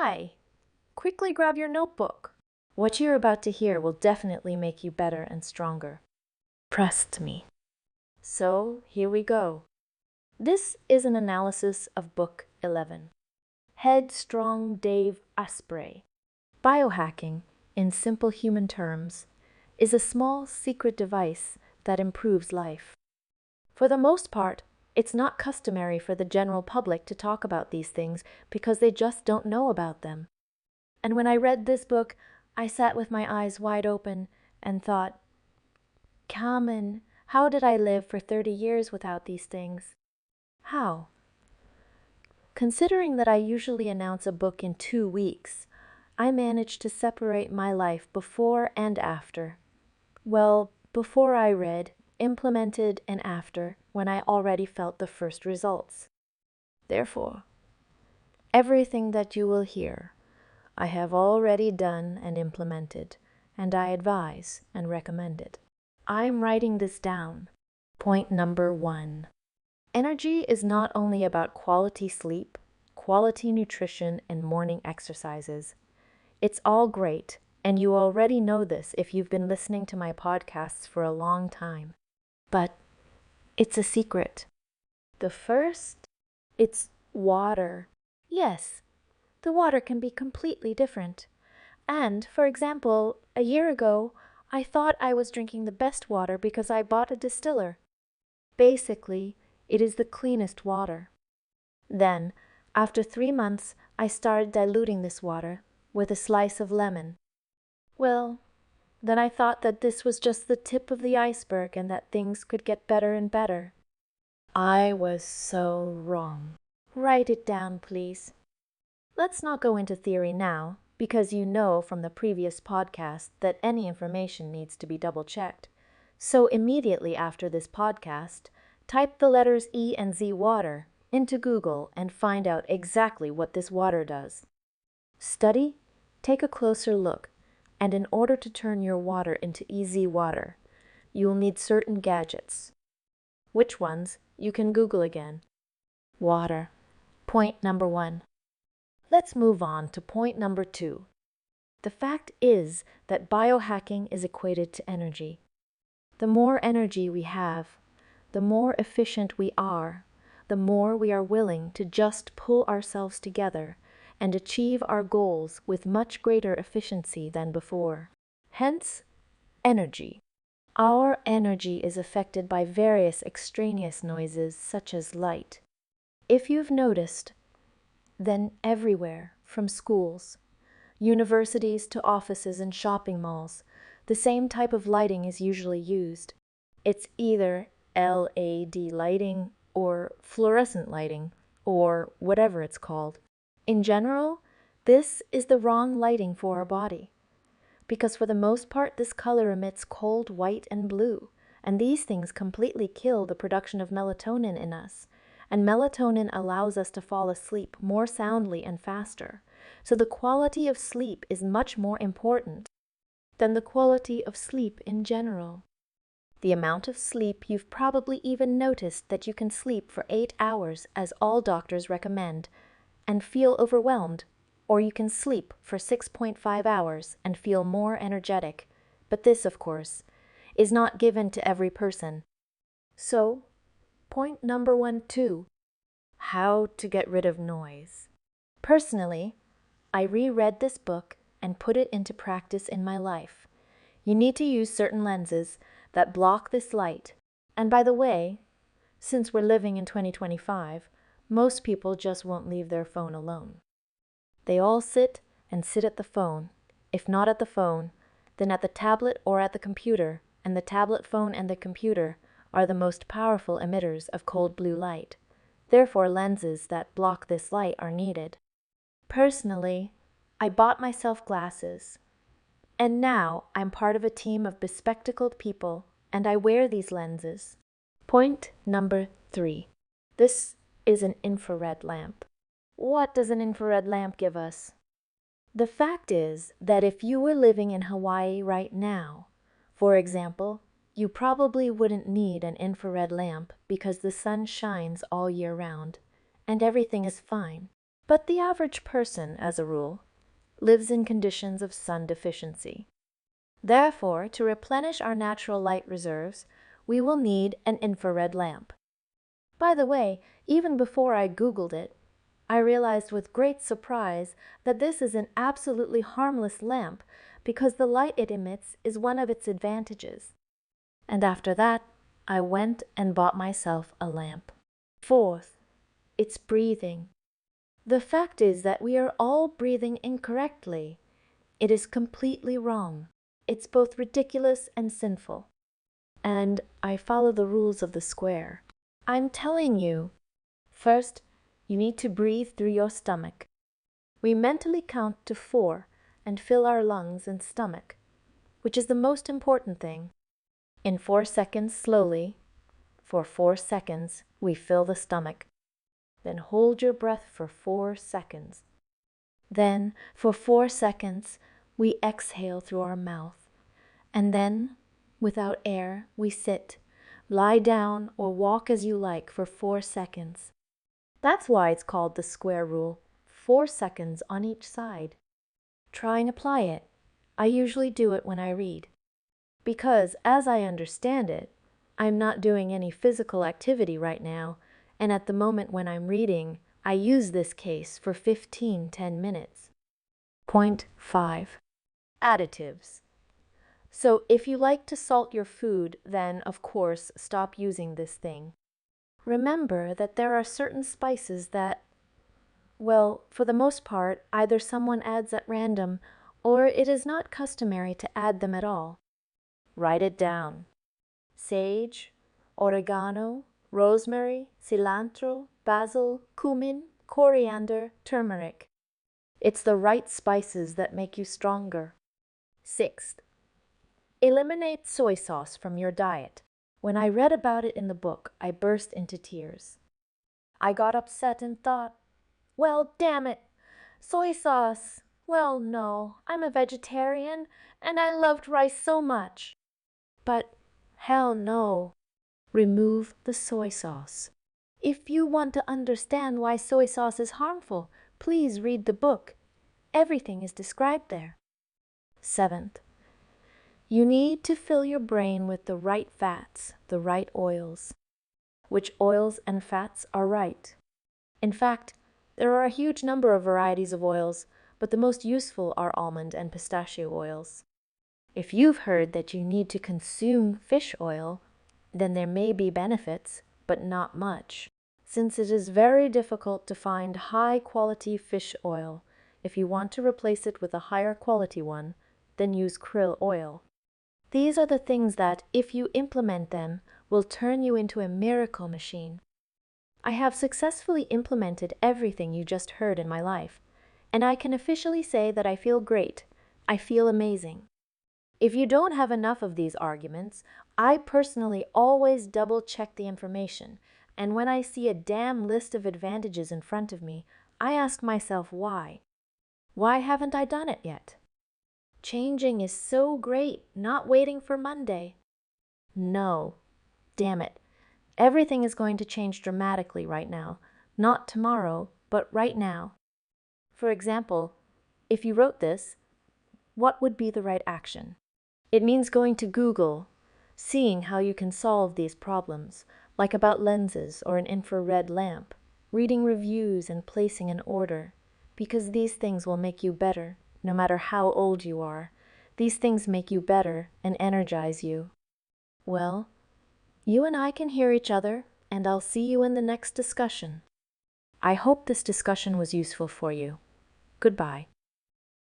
Hi! Quickly grab your notebook. What you're about to hear will definitely make you better and stronger. Trust me. So, here we go. This is an analysis of Book 11. Headstrong Dave Asprey. Biohacking, in simple human terms, is a small secret device that improves life. For the most part, it's not customary for the general public to talk about these things because they just don't know about them. And when I read this book, I sat with my eyes wide open and thought, Carmen, how did I live for 30 years without these things? How? Considering that I usually announce a book in 2 weeks, I managed to separate my life before and after. Well, before I read, implemented, and after, when I already felt the first results. Therefore, everything that you will hear, I have already done and implemented, and I advise and recommend it. I'm writing this down. Point number 1. Energy is not only about quality sleep, quality nutrition, and morning exercises. It's all great, and you already know this if you've been listening to my podcasts for a long time. But it's a secret. The first, it's water. Yes, the water can be completely different. And, for example, a year ago, I thought I was drinking the best water because I bought a distiller. Basically, it is the cleanest water. Then, after 3 months, I started diluting this water with a slice of lemon. Well, then I thought that this was just the tip of the iceberg and that things could get better and better. I was so wrong. Write it down, please. Let's not go into theory now, because you know from the previous podcast that any information needs to be double-checked. So immediately after this podcast, type the letters E and Z water into Google and find out exactly what this water does. Study, take a closer look, and in order to turn your water into EZ water, you will need certain gadgets. Which ones? You can Google again. Water. Point number 1. Let's move on to point number 2. The fact is that biohacking is equated to energy. The more energy we have, the more efficient we are, the more we are willing to just pull ourselves together and achieve our goals with much greater efficiency than before. Hence, energy. Our energy is affected by various extraneous noises such as light. If you've noticed, then everywhere, from schools, universities to offices and shopping malls, the same type of lighting is usually used. It's either LED lighting or fluorescent lighting or whatever it's called. In general, this is the wrong lighting for our body, because for the most part this color emits cold white and blue, and these things completely kill the production of melatonin in us, and melatonin allows us to fall asleep more soundly and faster, so the quality of sleep is much more important than the quality of sleep in general. The amount of sleep, you've probably even noticed that you can sleep for 8 hours as all doctors recommend, and feel overwhelmed, or you can sleep for 6.5 hours and feel more energetic, but this, of course, is not given to every person. So, point number 1 too, how to get rid of noise. Personally, I reread this book and put it into practice in my life. You need to use certain lenses that block this light, and by the way, since we're living in 2025, most people just won't leave their phone alone. They all sit at the phone. If not at the phone, then at the tablet or at the computer, and the tablet, phone, and the computer are the most powerful emitters of cold blue light. Therefore, lenses that block this light are needed. Personally, I bought myself glasses, and now I'm part of a team of bespectacled people, and I wear these lenses. Point number 3. This is an infrared lamp. What does an infrared lamp give us? The fact is that if you were living in Hawaii right now, for example, you probably wouldn't need an infrared lamp because the sun shines all year round, and everything is fine. But the average person, as a rule, lives in conditions of sun deficiency. Therefore, to replenish our natural light reserves, we will need an infrared lamp. By the way, even before I Googled it, I realized with great surprise that this is an absolutely harmless lamp because the light it emits is one of its advantages. And after that, I went and bought myself a lamp. Fourth, it's breathing. The fact is that we are all breathing incorrectly. It is completely wrong. It's both ridiculous and sinful. And I follow the rules of the square. I'm telling you. First, you need to breathe through your stomach. We mentally count to 4 and fill our lungs and stomach, which is the most important thing. In 4 seconds slowly, for 4 seconds, we fill the stomach. Then hold your breath for 4 seconds. Then, for 4 seconds, we exhale through our mouth. And then, without air, we sit, lie down, or walk as you like for 4 seconds. That's why it's called the square rule, 4 seconds on each side. Try and apply it. I usually do it when I read. Because, as I understand it, I'm not doing any physical activity right now, and at the moment when I'm reading, I use this case for 10 minutes. Point 5. Additives. So if you like to salt your food, then, of course, stop using this thing. Remember that there are certain spices that, well, for the most part, either someone adds at random, or it is not customary to add them at all. Write it down. Sage, oregano, rosemary, cilantro, basil, cumin, coriander, turmeric. It's the right spices that make you stronger. Sixth, eliminate soy sauce from your diet. When I read about it in the book, I burst into tears. I got upset and thought, well, damn it, soy sauce. Well, no, I'm a vegetarian and I loved rice so much. But hell no. Remove the soy sauce. If you want to understand why soy sauce is harmful, please read the book. Everything is described there. Seventh, you need to fill your brain with the right fats, the right oils. Which oils and fats are right? In fact, there are a huge number of varieties of oils, but the most useful are almond and pistachio oils. If you've heard that you need to consume fish oil, then there may be benefits, but not much, since it is very difficult to find high-quality fish oil. If you want to replace it with a higher quality one, then use krill oil. These are the things that, if you implement them, will turn you into a miracle machine. I have successfully implemented everything you just heard in my life, and I can officially say that I feel great. I feel amazing. If you don't have enough of these arguments, I personally always double-check the information, and when I see a damn list of advantages in front of me, I ask myself why. Why haven't I done it yet? Changing is so great, not waiting for Monday. No. Damn it. Everything is going to change dramatically right now. Not tomorrow, but right now. For example, if you wrote this, what would be the right action? It means going to Google, seeing how you can solve these problems, like about lenses or an infrared lamp, reading reviews and placing an order, because these things will make you better, no matter how old you are. These things make you better and energize you. Well, you and I can hear each other, and I'll see you in the next discussion. I hope this discussion was useful for you. Goodbye.